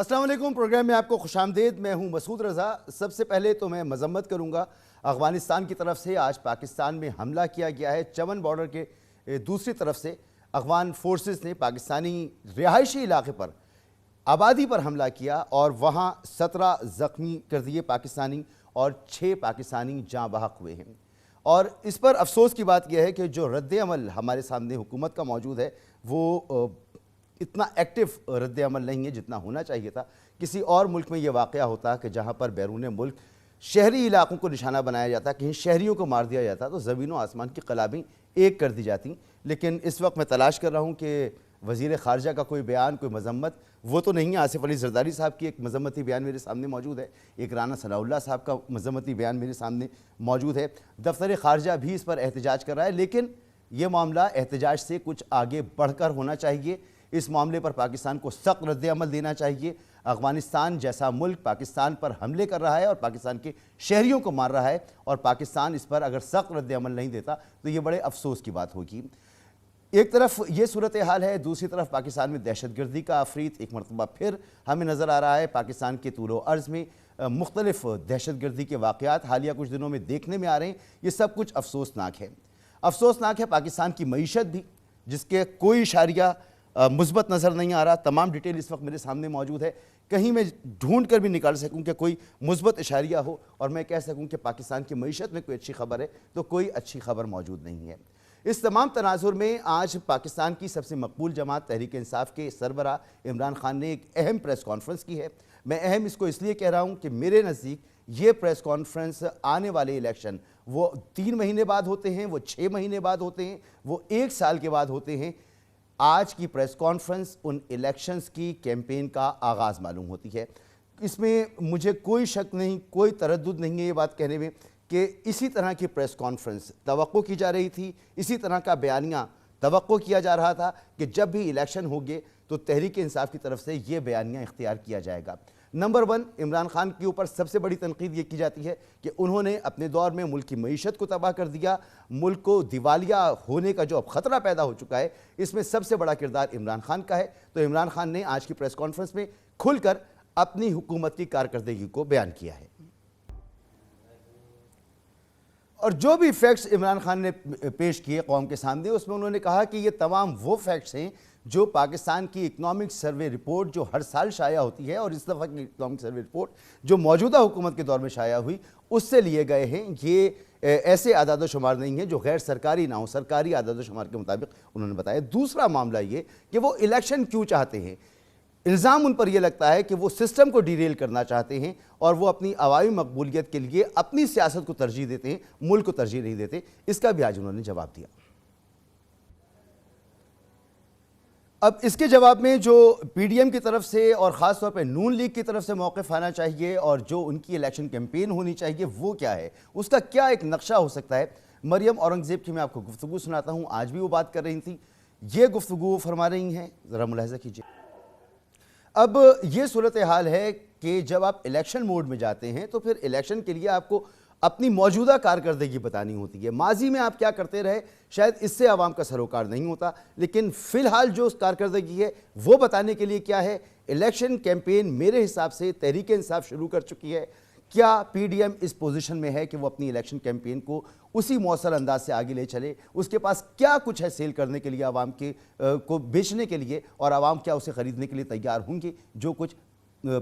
السلام علیکم، پروگرام میں آپ کو خوش آمدید۔ میں ہوں مسعود رضا۔ سب سے پہلے تو میں مذمت کروں گا افغانستان کی طرف سے آج پاکستان میں حملہ کیا گیا ہے۔ چمن بارڈر کے دوسری طرف سے افغان فورسز نے پاکستانی رہائشی علاقے پر آبادی پر حملہ کیا اور وہاں 17 زخمی کر دیے پاکستانی اور 6 پاکستانی جاں بحق ہوئے ہیں۔ اور اس پر افسوس کی بات یہ ہے کہ جو رد عمل ہمارے سامنے حکومت کا موجود ہے وہ اتنا ایکٹیو رد عمل نہیں ہے جتنا ہونا چاہیے تھا۔ کسی اور ملک میں یہ واقعہ ہوتا کہ جہاں پر بیرون ملک شہری علاقوں کو نشانہ بنایا جاتا، کہیں شہریوں کو مار دیا جاتا تو زمین و آسمان کی قلابیں ایک کر دی جاتی۔ لیکن اس وقت میں تلاش کر رہا ہوں کہ وزیر خارجہ کا کوئی بیان، کوئی مذمت وہ تو نہیں ہے۔ آصف علی زرداری صاحب کی ایک مذمتی بیان میرے سامنے موجود ہے، ایک رانا ثناء اللہ صاحب کا مذمتی بیان میرے سامنے موجود ہے۔ دفتر خارجہ بھی اس پر احتجاج کر رہا ہے، لیکن یہ معاملہ احتجاج سے کچھ آگے بڑھ کر ہونا چاہیے۔ اس معاملے پر پاکستان کو سخت رد عمل دینا چاہیے۔ افغانستان جیسا ملک پاکستان پر حملے کر رہا ہے اور پاکستان کے شہریوں کو مار رہا ہے، اور پاکستان اس پر اگر سخت رد عمل نہیں دیتا تو یہ بڑے افسوس کی بات ہوگی۔ ایک طرف یہ صورتحال ہے، دوسری طرف پاکستان میں دہشت گردی کا آفریت ایک مرتبہ پھر ہمیں نظر آ رہا ہے۔ پاکستان کے طول و عرض میں مختلف دہشت گردی کے واقعات حالیہ کچھ دنوں میں دیکھنے میں آ رہے ہیں۔ یہ سب کچھ افسوسناک ہے۔ افسوسناک ہے پاکستان کی معیشت بھی، جس کے کوئی اشاریہ مثبت نظر نہیں آ رہا۔ تمام ڈیٹیل اس وقت میرے سامنے موجود ہے، کہیں میں ڈھونڈ کر بھی نکال سکوں کہ کوئی مثبت اشاریہ ہو اور میں کہہ سکوں کہ پاکستان کی معیشت میں کوئی اچھی خبر ہے، تو کوئی اچھی خبر موجود نہیں ہے۔ اس تمام تناظر میں آج پاکستان کی سب سے مقبول جماعت تحریک انصاف کے سربراہ عمران خان نے ایک اہم پریس کانفرنس کی ہے۔ میں اہم اس کو اس لیے کہہ رہا ہوں کہ میرے نزدیک یہ پریس کانفرنس آنے والے الیکشن وہ 3 مہینے بعد ہوتے ہیں، وہ 6 مہینے بعد ہوتے ہیں، وہ 1 سال کے بعد ہوتے ہیں۔ آج کی پریس کانفرنس ان الیکشنز کی کیمپین کا آغاز معلوم ہوتی ہے۔ اس میں مجھے کوئی شک نہیں، کوئی تردد نہیں ہے یہ بات کہنے میں کہ اسی طرح کی پریس کانفرنس توقع کی جا رہی تھی، اسی طرح کا بیانیہ توقع کیا جا رہا تھا کہ جب بھی الیکشن ہوگے تو تحریک انصاف کی طرف سے یہ بیانیہ اختیار کیا جائے گا۔ نمبر 1 عمران خان کے اوپر سب سے بڑی تنقید یہ کی جاتی ہے کہ انہوں نے اپنے دور میں ملک کی معیشت کو تباہ کر دیا۔ ملک کو دیوالیہ ہونے کا جو اب خطرہ پیدا ہو چکا ہے، اس میں سب سے بڑا کردار عمران خان کا ہے۔ تو عمران خان نے آج کی پریس کانفرنس میں کھل کر اپنی حکومت کی کارکردگی کو بیان کیا ہے، اور جو بھی فیکٹس عمران خان نے پیش کیے قوم کے سامنے، اس میں انہوں نے کہا کہ یہ تمام وہ فیکٹس ہیں جو پاکستان کی اکنامک سروے رپورٹ جو ہر سال شائع ہوتی ہے، اور اس دفعہ کی اکنامک سروے رپورٹ جو موجودہ حکومت کے دور میں شائع ہوئی اس سے لیے گئے ہیں۔ یہ ایسے اعداد و شمار نہیں ہیں جو غیر سرکاری نہ ہوں، سرکاری اعداد و شمار کے مطابق انہوں نے بتایا۔ دوسرا معاملہ یہ کہ وہ الیکشن کیوں چاہتے ہیں۔ الزام ان پر یہ لگتا ہے کہ وہ سسٹم کو ڈیریل کرنا چاہتے ہیں اور وہ اپنی عوامی مقبولیت کے لیے اپنی سیاست کو ترجیح دیتے ہیں، ملک کو ترجیح نہیں دیتے۔ اس کا بھی آج انہوں نے جواب دیا۔ اب اس کے جواب میں جو پی ڈی ایم کی طرف سے اور خاص طور پہ نون لیگ کی طرف سے موقف آنا چاہیے اور جو ان کی الیکشن کیمپین ہونی چاہیے وہ کیا ہے، اس کا کیا ایک نقشہ ہو سکتا ہے۔ مریم اورنگزیب کی میں آپ کو گفتگو سناتا ہوں، آج بھی وہ بات کر رہی تھی، یہ گفتگو فرما رہی ہیں، ذرا ملاحظہ کیجیے۔ اب یہ صورتحال ہے کہ جب آپ الیکشن موڈ میں جاتے ہیں تو پھر الیکشن کے لیے آپ کو اپنی موجودہ کارکردگی بتانی ہوتی ہے۔ ماضی میں آپ کیا کرتے رہے شاید اس سے عوام کا سروکار نہیں ہوتا، لیکن فی الحال جو کارکردگی ہے وہ بتانے کے لیے کیا ہے۔ الیکشن کیمپین میرے حساب سے تحریک انصاف شروع کر چکی ہے۔ کیا پی ڈی ایم اس پوزیشن میں ہے کہ وہ اپنی الیکشن کیمپین کو اسی مؤثر انداز سے آگے لے چلے؟ اس کے پاس کیا کچھ ہے سیل کرنے کے لیے، عوام کے کو بیچنے کے لیے، اور عوام کیا اسے خریدنے کے لیے تیار ہوں گے؟ جو کچھ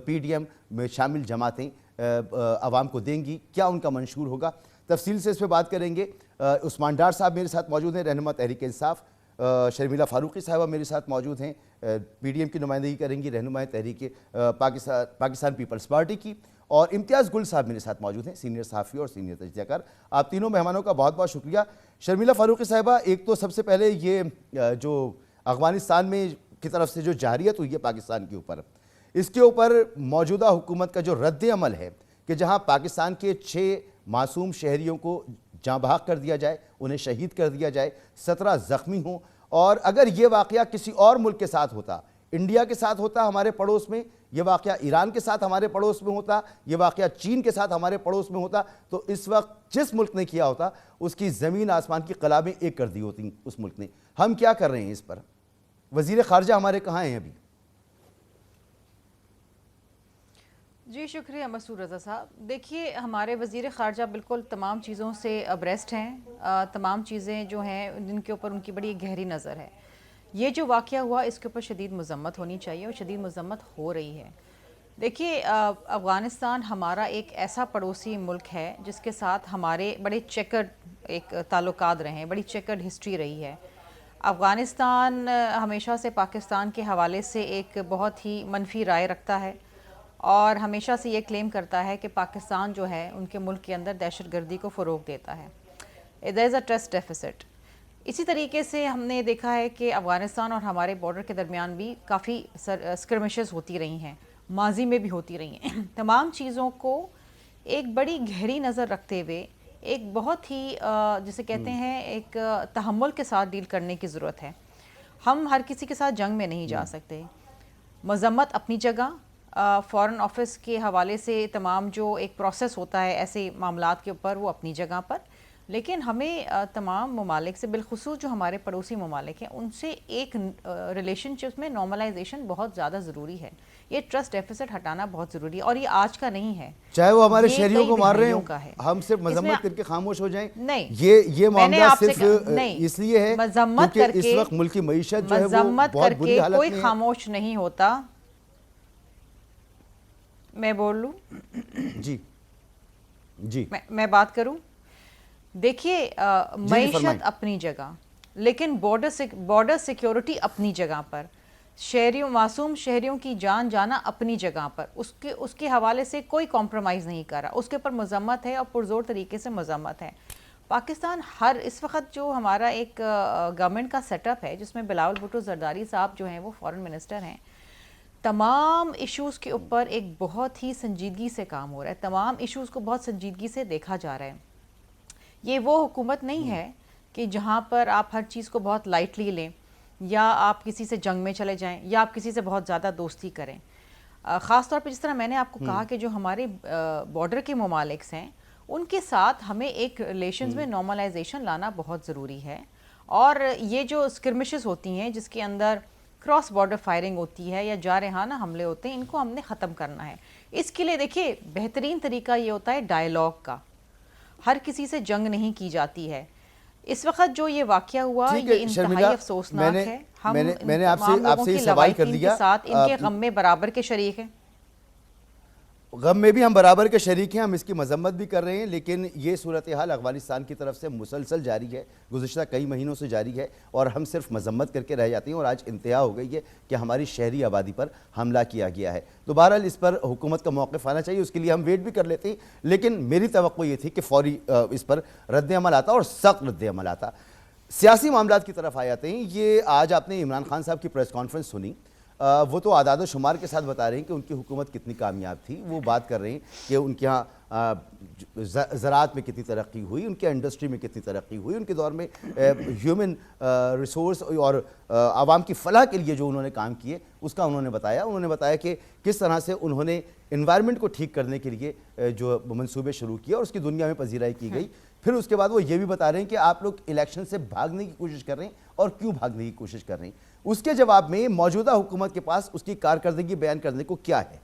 پی ڈی ایم میں شامل جماعتیں عوام کو دیں گی، کیا ان کا منشور ہوگا؟ تفصیل سے اس پہ بات کریں گے۔ عثمان ڈار صاحب میرے ساتھ موجود ہیں، رہنما تحریک انصاف۔ شرمیلا فاروقی صاحبہ میرے ساتھ موجود ہیں، پی ڈی ایم کی نمائندگی کریں گی، رہنما تحریک پاکستان پیپلز پارٹی کی۔ اور امتیاز گل صاحب میرے ساتھ موجود ہیں، سینئر صحافی اور سینئر تجزیہ کار۔ آپ تینوں مہمانوں کا بہت بہت شکریہ۔ شرمیلا فاروقی صاحبہ، ایک تو سب سے پہلے یہ جو افغانستان میں کی طرف سے جو جارحیت ہوئی ہے پاکستان کے اوپر، اس کے اوپر موجودہ حکومت کا جو رد عمل ہے کہ جہاں پاکستان کے 6 معصوم شہریوں کو جاں بحق کر دیا جائے، انہیں شہید کر دیا جائے، 17 زخمی ہوں، اور اگر یہ واقعہ کسی اور ملک کے ساتھ ہوتا، انڈیا کے ساتھ ہوتا ہمارے پڑوس میں، یہ واقعہ ایران کے ساتھ ہمارے پڑوس میں ہوتا، یہ واقعہ چین کے ساتھ ہمارے پڑوس میں ہوتا، تو اس وقت جس ملک نے کیا ہوتا اس کی زمین آسمان کی قلابیں ایک کر دی ہوتی اس ملک نے۔ ہم کیا کر رہے ہیں اس پر؟ وزیر خارجہ ہمارے کہاں ہیں ابھی؟ جی شکریہ مسعود رضا صاحب. دیکھیے ہمارے وزیر خارجہ بالکل تمام چیزوں سے ابریسٹ ہیں, تمام چیزیں جو ہیں جن کے اوپر ان کی بڑی گہری نظر ہے. یہ جو واقعہ ہوا اس کے اوپر شدید مذمت ہونی چاہیے اور شدید مذمت ہو رہی ہے. دیکھیے افغانستان ہمارا ایک ایسا پڑوسی ملک ہے جس کے ساتھ ہمارے بڑے چیکرڈ ایک تعلقات رہے ہیں, بڑی چیکرڈ ہسٹری رہی ہے. افغانستان ہمیشہ سے پاکستان کے حوالے سے ایک بہت ہی منفی رائے رکھتا ہے اور ہمیشہ سے یہ کلیم کرتا ہے کہ پاکستان جو ہے ان کے ملک کے اندر دہشت گردی کو فروغ دیتا ہے. دیر از اے ٹرسٹ ڈیفیسٹ. اسی طریقے سے ہم نے دیکھا ہے کہ افغانستان اور ہمارے بارڈر کے درمیان بھی کافی اسکرمشز ہوتی رہی ہیں, ماضی میں بھی ہوتی رہی ہیں. تمام چیزوں کو ایک بڑی گہری نظر رکھتے ہوئے ایک بہت ہی جسے کہتے ہیں ایک تحمل کے ساتھ ڈیل کرنے کی ضرورت ہے. ہم ہر کسی کے ساتھ جنگ میں نہیں جا سکتے. مذمت اپنی جگہ, فارن آفس کے حوالے سے تمام جو ایک پروسیس ہوتا ہے ایسے معاملات کے اوپر وہ اپنی جگہ پر, لیکن ہمیں تمام ممالک سے بالخصوص جو ہمارے پڑوسی ممالک ہیں ان سے ایک ریلیشن شپ میں نارملائزیشن بہت زیادہ ضروری ہے. یہ ٹرسٹ ڈیفیسٹ ہٹانا بہت ضروری ہے اور یہ آج کا نہیں ہے, چاہے وہ ہمارے شہریوں کو مار رہے ہوں, ہم صرف مذمت کر کے خاموش ہو جائیں. نہیں, یہ معاملہ صرف اس لیے ہے کیونکہ اس وقت ملک کی معیشت جو ہے وہ بہت بری حالت میں ہے. کوئی خاموش نہیں ہوتا. میں بول لوں؟ جی میں بات کروں. دیکھیے معیشت اپنی جگہ, لیکن بارڈر سیکیورٹی اپنی جگہ پر, شہریوں معصوم شہریوں کی جان جانا اپنی جگہ پر, اس کے حوالے سے کوئی کمپرومائز نہیں کر رہا. اس کے اوپر مذمت ہے اور پرزور طریقے سے مذمت ہے. پاکستان اس وقت جو ہمارا ایک گورنمنٹ کا سیٹ اپ ہے جس میں بلاول بھٹو زرداری صاحب جو ہیں وہ فارن منسٹر ہیں, تمام ایشوز کے اوپر ایک بہت ہی سنجیدگی سے کام ہو رہا ہے. تمام ایشوز کو بہت سنجیدگی سے دیکھا جا رہا ہے. یہ وہ حکومت نہیں ہے کہ جہاں پر آپ ہر چیز کو بہت لائٹلی لیں یا آپ کسی سے جنگ میں چلے جائیں یا آپ کسی سے بہت زیادہ دوستی کریں. خاص طور پہ جس طرح میں نے آپ کو کہا کہ جو ہمارے بارڈر کے ممالک ہیں ان کے ساتھ ہمیں ایک ریلیشنز میں نارملائزیشن لانا بہت ضروری ہے. اور یہ جو اسکرمشز ہوتی ہیں جس کے اندر کراس بارڈر فائرنگ ہوتی ہے یا جارحانہ حملے ہوتے ہیں, ان کو ہم نے ختم کرنا ہے. اس کے لیے دیکھیے بہترین طریقہ یہ ہوتا ہے ڈائیلاگ کا. ہر کسی سے جنگ نہیں کی جاتی ہے. اس وقت جو یہ واقعہ ہوا یہ انتہائی افسوسناک ہے. میں نے آپ سے یہ سوال کر دیا, کے ساتھ ان کے غم میں برابر کے شریک ہیں. غم میں بھی ہم برابر کے شریک ہیں, ہم اس کی مذمت بھی کر رہے ہیں, لیکن یہ صورتحال افغانستان کی طرف سے مسلسل جاری ہے, گزشتہ کئی مہینوں سے جاری ہے, اور ہم صرف مذمت کر کے رہ جاتے ہیں. اور آج انتہا ہو گئی ہے کہ ہماری شہری آبادی پر حملہ کیا گیا ہے. تو بہرحال اس پر حکومت کا موقف آنا چاہیے, اس کے لیے ہم ویٹ بھی کر لیتے ہیں, لیکن میری توقع یہ تھی کہ فوری اس پر رد عمل آتا اور سخت رد عمل آتا. سیاسی معاملات کی طرف آ جاتے ہیں. یہ آج آپ نے عمران خان صاحب کی پریس کانفرنس سنی, وہ تو اعداد و شمار کے ساتھ بتا رہے ہیں کہ ان کی حکومت کتنی کامیاب تھی. وہ بات کر رہے ہیں کہ ان کے ہاں زراعت میں کتنی ترقی ہوئی, ان کے انڈسٹری میں کتنی ترقی ہوئی, ان کے دور میں ہیومن ریسورس اور عوام کی فلاح کے لیے جو انہوں نے کام کیے اس کا انہوں نے بتایا. انہوں نے بتایا کہ کس طرح سے انہوں نے انوائرمنٹ کو ٹھیک کرنے کے لیے جو منصوبے شروع کیے اور اس کی دنیا میں پذیرائی کی گئی. پھر اس کے بعد وہ یہ بھی بتا رہے ہیں کہ آپ لوگ الیکشن سے بھاگنے کی کوشش کر رہے ہیں, اور کیوں بھاگنے کی کوشش کر رہے ہیں. اس کے جواب میں موجودہ حکومت کے پاس اس کی کارکردگی بیان کرنے کو کیا ہے؟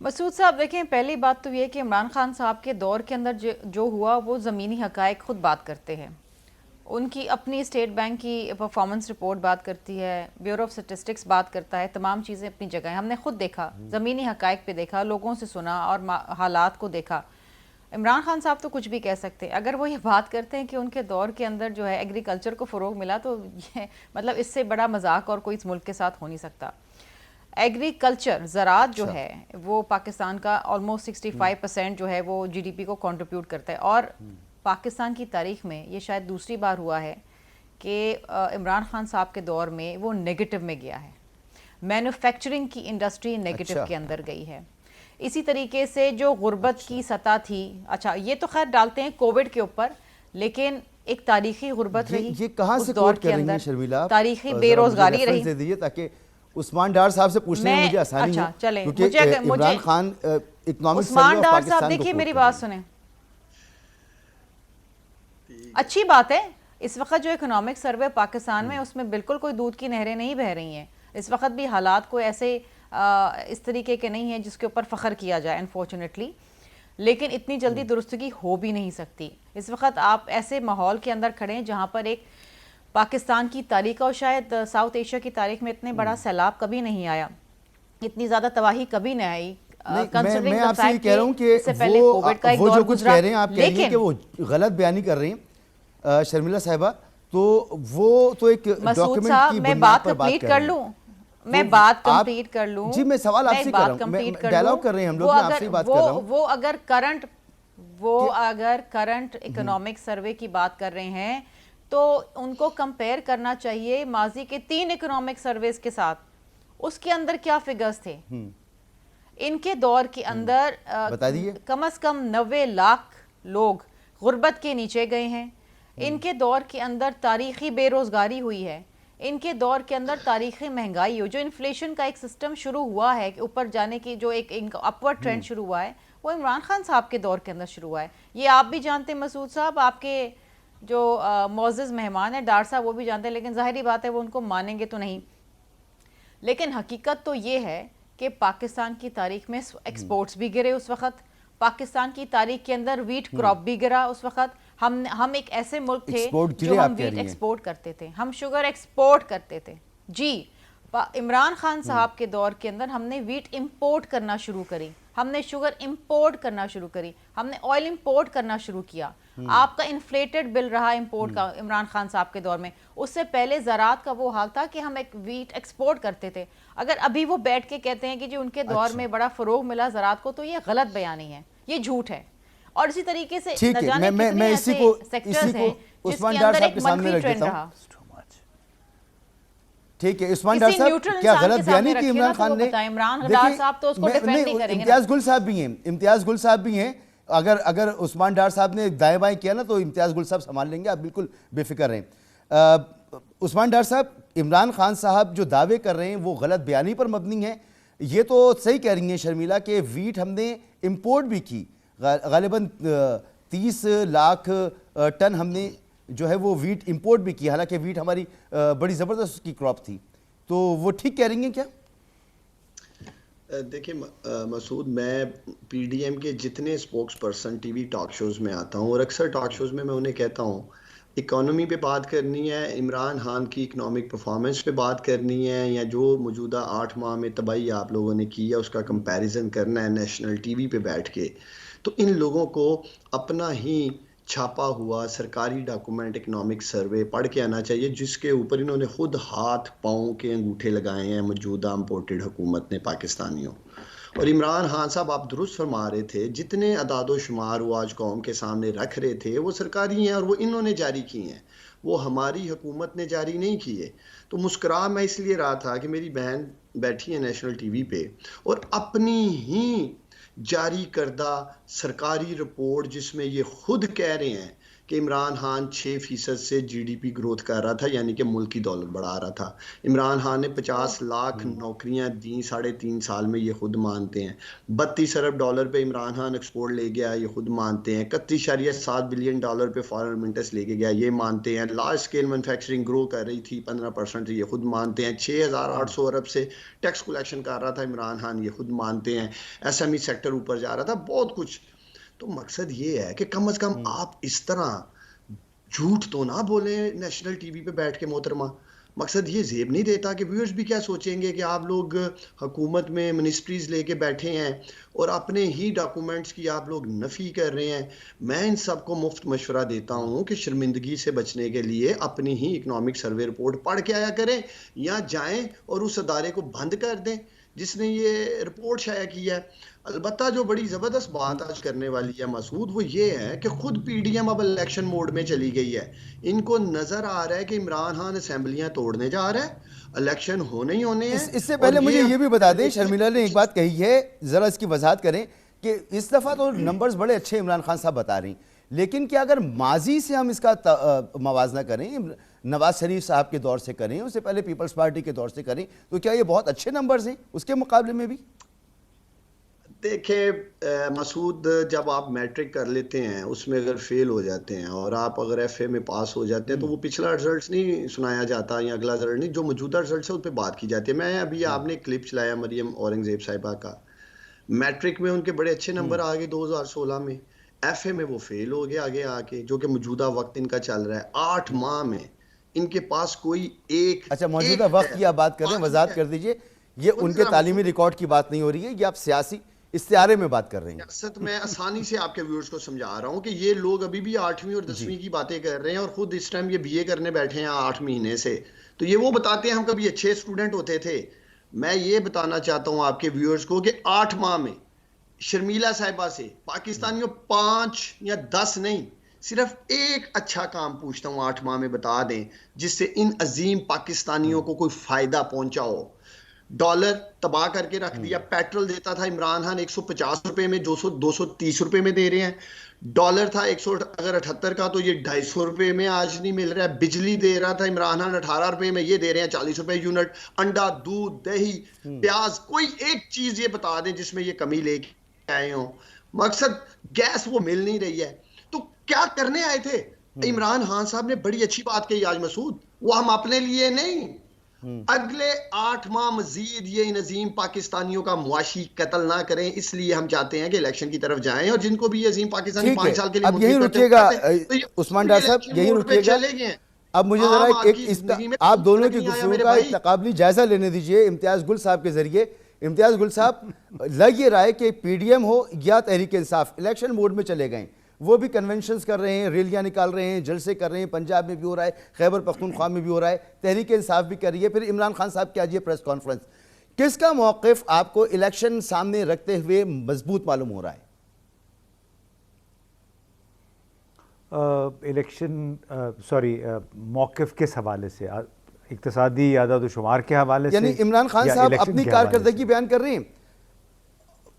مسعود صاحب دیکھیں, پہلی بات تو یہ کہ عمران خان صاحب کے دور کے اندر جو ہوا وہ زمینی حقائق خود بات کرتے ہیں. ان کی اپنی اسٹیٹ بینک کی پرفارمنس رپورٹ بات کرتی ہے, بیورو آف سٹیٹسٹکس بات کرتا ہے, تمام چیزیں اپنی جگہ ہیں. ہم نے خود دیکھا, زمینی حقائق پہ دیکھا, لوگوں سے سنا اور حالات کو دیکھا. عمران خان صاحب تو کچھ بھی کہہ سکتے ہیں. اگر وہ یہ بات کرتے ہیں کہ ان کے دور کے اندر جو ہے ایگریکلچر کو فروغ ملا, تو یہ مطلب اس سے بڑا مذاق اور کوئی اس ملک کے ساتھ ہو نہیں سکتا. ایگریکلچر زراعت جو ہے وہ پاکستان کا آلموسٹ 65% جو ہے وہ جی ڈی پی کو کنٹریبیوٹ کرتا ہے. اور پاکستان کی تاریخ میں یہ شاید دوسری بار ہوا ہے کہ عمران خان صاحب کے دور میں وہ نیگیٹو میں گیا ہے. مینوفیکچرنگ کی انڈسٹری نیگیٹو کے اندر گئی ہے. اسی طریقے سے جو غربت کی سطح تھی, اچھا یہ تو خیر ڈالتے ہیں کووڈ کے اوپر, لیکن ایک تاریخی غربت رہی. یہ کہاں سے کوٹ کر رہی ہیں شرمیلا؟ تاریخی بے روزگاری رہی. دے دیجیے تاکہ عثمان ڈار صاحب سے پوچھنے میں مجھے آسانی ہے, کیونکہ عمران خان اکنامک عثمان ڈار صاحب دیکھیے میری بات سنیں, اچھی بات ہے. اس وقت جو اکنامک سروے پاکستان میں اس میں بالکل کوئی دودھ کی نہریں نہیں بہہ رہی ہیں, اس وقت بھی حالات کو ایسے اس طریقے کے نہیں ہیں جس کے اوپر فخر کیا جائے انفارچونیٹلی، لیکن اتنی جلدی درستگی ہو بھی نہیں سکتی۔ اس وقت آپ ایسے ماحول کے اندر کھڑے ہیں جہاں پر ایک پاکستان کی تاریخ اور شاید ساؤتھ ایشیا کی تاریخ میں اتنے بڑا سیلاب کبھی نہیں آیا، اتنی زیادہ تباہی کبھی نہیں آئی۔ میں آپ سے یہ کہہ رہا ہوں کہ وہ جو کچھ کہہ رہے ہیں، آپ کہہ رہی ہیں کہ وہ غلط بیانی کر رہے ہیں شرمیلا صاحبہ، تو وہ تو ایک ڈاکیومنٹ کی بنیاد پر بات کر رہے ہیں۔ میں بات کمپلیٹ کر لوں، جی میں سوال آپ سے کر رہا ہوں، ڈائلاگ کر رہے ہیں ہم لوگ، میں آپ سے بات کر رہا ہوں۔ وہ اگر کرنٹ اکنامک سروے کی بات کر رہے ہیں تو ان کو کمپیئر کرنا چاہیے ماضی کے 3 اکنامک سرویز کے ساتھ، اس کے اندر کیا فگرز تھے۔ ان کے دور کے اندر کم از کم 90 لاکھ لوگ غربت کے نیچے گئے ہیں، ان کے دور کے اندر تاریخی بے روزگاری ہوئی ہے، ان کے دور کے اندر تاریخی مہنگائی ہو، جو انفلیشن کا ایک سسٹم شروع ہوا ہے کہ اوپر جانے کی جو ایک اپورڈ ٹرینڈ شروع ہوا ہے، وہ عمران خان صاحب کے دور کے اندر شروع ہوا ہے۔ یہ آپ بھی جانتے ہیں مسعود صاحب، آپ کے جو معزز مہمان ہیں ڈار صاحب وہ بھی جانتے ہیں، لیکن ظاہری بات ہے وہ ان کو مانیں گے تو نہیں۔ لیکن حقیقت تو یہ ہے کہ پاکستان کی تاریخ میں ایکسپورٹس بھی گرے اس وقت، پاکستان کی تاریخ کے اندر ویٹ کراپ بھی گرا اس وقت۔ ہم ایک ایسے ملک تھے جو ہم ویٹ ایکسپورٹ کرتے تھے، ہم شوگر ایکسپورٹ کرتے تھے۔ جی عمران خان صاحب کے دور کے اندر ہم نے ویٹ امپورٹ کرنا شروع کری، ہم نے شوگر امپورٹ کرنا شروع کری، ہم نے آئل امپورٹ کرنا شروع کیا۔ آپ کا انفلیٹڈ بل رہا امپورٹ کا عمران خان صاحب کے دور میں، اس سے پہلے زراعت کا وہ حال تھا کہ ہم ایک ویٹ ایکسپورٹ کرتے تھے۔ اگر ابھی وہ بیٹھ کے کہتے ہیں کہ جی ان کے دور میں بڑا فروغ ملا زراعت کو، تو یہ غلط بیانی ہے، یہ جھوٹ ہے۔ اور اسی طریقے سے نہ جانے کتنے ایسے سیکٹرز ہیں جس کے اندر ایک منفی ٹرینڈ رہا۔ ٹھیک ہے عثمان ڈار صاحب، کیا غلط بیانی کی عمران خان نے؟ امتیاز گل صاحب بھی ہیں، امتیاز گل صاحب بھی ہیں، اگر عثمان ڈار صاحب نے دائیں بائیں کیا نا تو امتیاز گل صاحب سنبھال لیں گے، آپ بالکل بے فکر رہیں۔ عثمان ڈار صاحب، عمران خان صاحب جو دعوے کر رہے ہیں وہ غلط بیانی پر مبنی ہیں۔ یہ تو صحیح کہہ رہی ہیں شرمیلا کہ ویٹ ہم نے امپورٹ بھی کی، غالباً 30 لاکھ ٹن ہم نے جو ہے وہ ویٹ امپورٹ بھی کی، حالانکہ ویٹ ہماری بڑی زبردست کی کراپ تھی، تو وہ ٹھیک کہہ رہی ہیں کیا؟ دیکھیں مسعود، میں پی ڈی ایم کے جتنے spokesperson TV talk shows میں آتا ہوں، اور اکثر ٹاک شوز میں انہیں کہتا ہوں اکانومی پہ بات کرنی ہے، عمران خان کی اکنامک پرفارمنس پہ بات کرنی ہے، یا جو موجودہ 8 ماہ میں تباہی آپ لوگوں نے کی ہے اس کا کمپیریزن کرنا ہے نیشنل ٹی وی پہ بیٹھ کے، تو ان لوگوں کو اپنا ہی چھاپا ہوا سرکاری ڈاکومنٹ اکنامک سروے پڑھ کے آنا چاہیے، جس کے اوپر انہوں نے خود ہاتھ پاؤں کے انگوٹھے لگائے ہیں موجودہ امپورٹڈ حکومت نے پاکستانیوں۔ اور عمران خان صاحب آپ درست فرما رہے تھے، جتنے اعداد و شمار وہ آج قوم کے سامنے رکھ رہے تھے وہ سرکاری ہیں اور وہ انہوں نے جاری کی ہیں، وہ ہماری حکومت نے جاری نہیں کیے۔ تو مسکرا میں اس لیے رہا تھا کہ میری بہن بیٹھی ہے نیشنل ٹی وی پہ اور اپنی ہی جاری کردہ سرکاری رپورٹ جس میں یہ خود کہہ رہے ہیں کہ عمران خان 6% سے جی ڈی پی گروتھ کر رہا تھا، یعنی کہ ملکی دولت بڑھا رہا تھا۔ عمران خان نے 50 لاکھ نوکریاں دیں 3.5 سال میں، یہ خود مانتے ہیں۔ 32 ارب ڈالر پہ عمران خان ایکسپورٹ لے گیا، یہ خود مانتے ہیں۔ 31.7 بلین ڈالر پہ فارن ریمیٹنس لے کے گیا، یہ مانتے ہیں۔ لارج اسکیل مینوفیکچرنگ گرو کر رہی تھی 15%، یہ خود مانتے ہیں۔ 6,800 ارب سے ٹیکس کلیکشن کر رہا تھا عمران خان، یہ خود مانتے ہیں۔ ایس ایم ای سیکٹر اوپر جا رہا تھا، بہت کچھ۔ تو مقصد یہ ہے کہ کم از کم آپ اس طرح جھوٹ تو نہ بولیں نیشنل ٹی وی پہ بیٹھ کے محترمہ۔ مقصد یہ زیب نہیں دیتا کہ ویورز بھی کیا سوچیں گے کہ آپ لوگ حکومت میں منسٹریز لے کے بیٹھے ہیں اور اپنے ہی ڈاکومنٹس کی آپ لوگ نفی کر رہے ہیں۔ میں ان سب کو مفت مشورہ دیتا ہوں کہ شرمندگی سے بچنے کے لیے اپنی ہی اکنامک سروے رپورٹ پڑھ کے آیا کریں، یا جائیں اور اس ادارے کو بند کر دیں جس نے یہ رپورٹ شائع کی ہے۔ البتہ جو بڑی زبردست بات آج کرنے والی ہے مسعود، وہ یہ ہے کہ خود پی ڈی ایم اب الیکشن موڈ میں چلی گئی ہے۔ ان کو نظر آ رہا ہے کہ عمران خان اسمبلیاں توڑنے جا رہا ہے، الیکشن ہونے ہی ہونے ہیں۔ اس سے پہلے مجھے یہ بھی بتا دیں، شرمیلا نے ایک بات کہی ہے، ذرا اس کی وضاحت کریں کہ اس دفعہ تو نمبرز بڑے اچھے عمران خان صاحب بتا رہی ہیں، لیکن کیا اگر ماضی سے ہم اس کا موازنہ کریں، نواز شریف صاحب کے دور سے کریں، اس سے پہلے پیپلز پارٹی کے دور سے کریں، تو کیا یہ بہت اچھے نمبرز ہیں اس کے مقابلے میں بھی؟ دیکھیں مسعود، جب آپ میٹرک کر لیتے ہیں اس میں اگر فیل ہو جاتے ہیں اور آپ اگر ایف اے میں پاس ہو جاتے ہیں تو وہ پچھلا رزلٹس نہیں سنایا جاتا یا اگلا رزلٹ نہیں، جو موجودہ رزلٹس ہے اس پہ بات کی جاتی ہے. میں ابھی آپ نے کلپ چلایا مریم اورنگزیب صاحبہ کا، میٹرک میں ان کے بڑے اچھے نمبر آ گئے 2016 میں، ایف اے میں وہ فیل ہو گیا آگے آ کے، جو کہ موجودہ وقت ان کا چل رہا ہے. 8 ماہ میں ان کے پاس کوئی ایک اچھا موجودہ وقت کی آپ بات کر رہے ہیں، وضاحت کر دیجئے، یہ ان کے تعلیمی ریکارڈ کی بات نہیں ہو رہی ہے، یہ آپ سیاسی استعارے میں بات کر رہے ہیں. سیاست میں آسانی سے آپ کے ویورز کو سمجھا رہا ہوں کہ یہ لوگ ابھی بھی 8ویں اور 10ویں کی باتیں کر رہے ہیں اور خود اس ٹائم یہ بی اے کرنے بیٹھے ہیں 8 مہینے سے. تو یہ وہ بتاتے ہیں ہم کبھی اچھے اسٹوڈنٹ ہوتے تھے. میں یہ بتانا چاہتا ہوں آپ کے ویورز کو کہ 8 ماہ میں شرمیلا صاحبہ سے پاکستانیوں 5 یا 10 نہیں، صرف ایک اچھا کام پوچھتا ہوں 8 ماہ میں بتا دیں جس سے ان عظیم پاکستانیوں کو کوئی فائدہ پہنچا ہو. ڈالر تباہ کر کے رکھ دیا. پیٹرول دیتا تھا عمران خان 150 روپے میں، 230 روپے میں دے رہے ہیں. ڈالر تھا 178 کا تو یہ 250 روپے میں آج نہیں مل رہا ہے. بجلی دے رہا تھا عمران خان 18 روپے میں، یہ دے رہے ہیں 40 روپے یونٹ. انڈا، دودھ، دہی، پیاز، کوئی ایک چیز یہ بتا دیں جس میں یہ کمی لے کے آئے ہوں. مقصد گیس وہ مل نہیں رہی ہے. تو کیا کرنے آئے تھے؟ عمران خان صاحب نے بڑی اچھی بات کہی آج مسعود، وہ ہم اپنے لیے نہیں، اگلے 8 ماہ مزید یہ ان عظیم پاکستانیوں کا معاشی قتل نہ کریں. اس لیے ہم چاہتے ہیں کہ الیکشن کی طرف جائیں اور جن کو بھی یہ عظیم پاکستانی ٹھیک ہے، 5 سال کے لیے اب یہی رکیے گا عثمان ڈار صاحب، یہی رکیے گا. اب مجھے ذرا آپ دونوں کی گفتگو کا ایک تقابلی جائزہ لینے دیجئے امتیاز گل صاحب کے ذریعے. امتیاز گل صاحب، لگ یہ رہا ہے کہ پی ڈی ایم ہو یا تحریک انصاف الیکشن موڈ میں چلے گئے، وہ بھی کنونشنز کر رہے ہیں، ریلیاں نکال رہے ہیں، جلسے کر رہے ہیں، پنجاب میں بھی ہو رہا ہے، خیبر پختونخوا میں بھی ہو رہا ہے، تحریک انصاف بھی کر رہی ہے، پھر عمران خان صاحب کی آج یہ پریس کانفرنس. کس کا موقف آپ کو الیکشن سامنے رکھتے ہوئے مضبوط معلوم ہو رہا ہے؟ موقف کس حوالے سے؟ اقتصادی اعداد و شمار کے حوالے سے؟ یعنی عمران خان صاحب اپنی کارکردگی بیان کر رہے ہیں،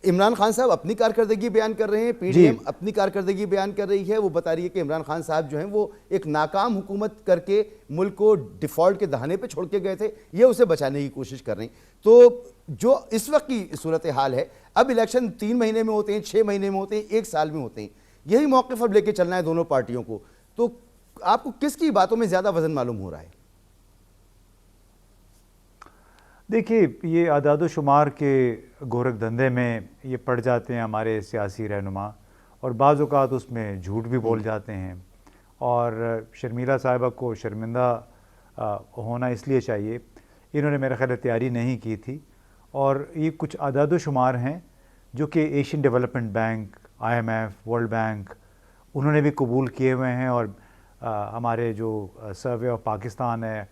عمران خان صاحب اپنی کارکردگی بیان کر رہے ہیں، پی ڈی ایم اپنی کارکردگی بیان کر رہی ہے. وہ بتا رہی ہے کہ عمران خان صاحب جو ہیں وہ ایک ناکام حکومت کر کے ملک کو ڈیفالٹ کے دہانے پہ چھوڑ کے گئے تھے، یہ اسے بچانے کی کوشش کر رہے ہیں. تو جو اس وقت کی صورتحال ہے، اب الیکشن 3 مہینے میں ہوتے ہیں، 6 مہینے میں ہوتے ہیں، 1 سال میں ہوتے ہیں، یہی موقف اب لے کے چلنا ہے دونوں پارٹیوں کو. تو آپ کو کس کی باتوں میں زیادہ وزن معلوم ہو رہا ہے؟ دیکھیے، یہ اعداد و شمار کے گورکھ دھندے میں یہ پڑ جاتے ہیں ہمارے سیاسی رہنما، اور بعض اوقات اس میں جھوٹ بھی بول جاتے ہیں. اور شرمیلا صاحبہ کو شرمندہ ہونا اس لیے چاہیے، انہوں نے میرا خیال تیاری نہیں کی تھی. اور یہ کچھ اعداد و شمار ہیں جو کہ Asian development bank, IMF, world bank, انہوں نے بھی قبول کیے ہوئے ہیں. اور ہمارے جو سروے آف پاکستان ہے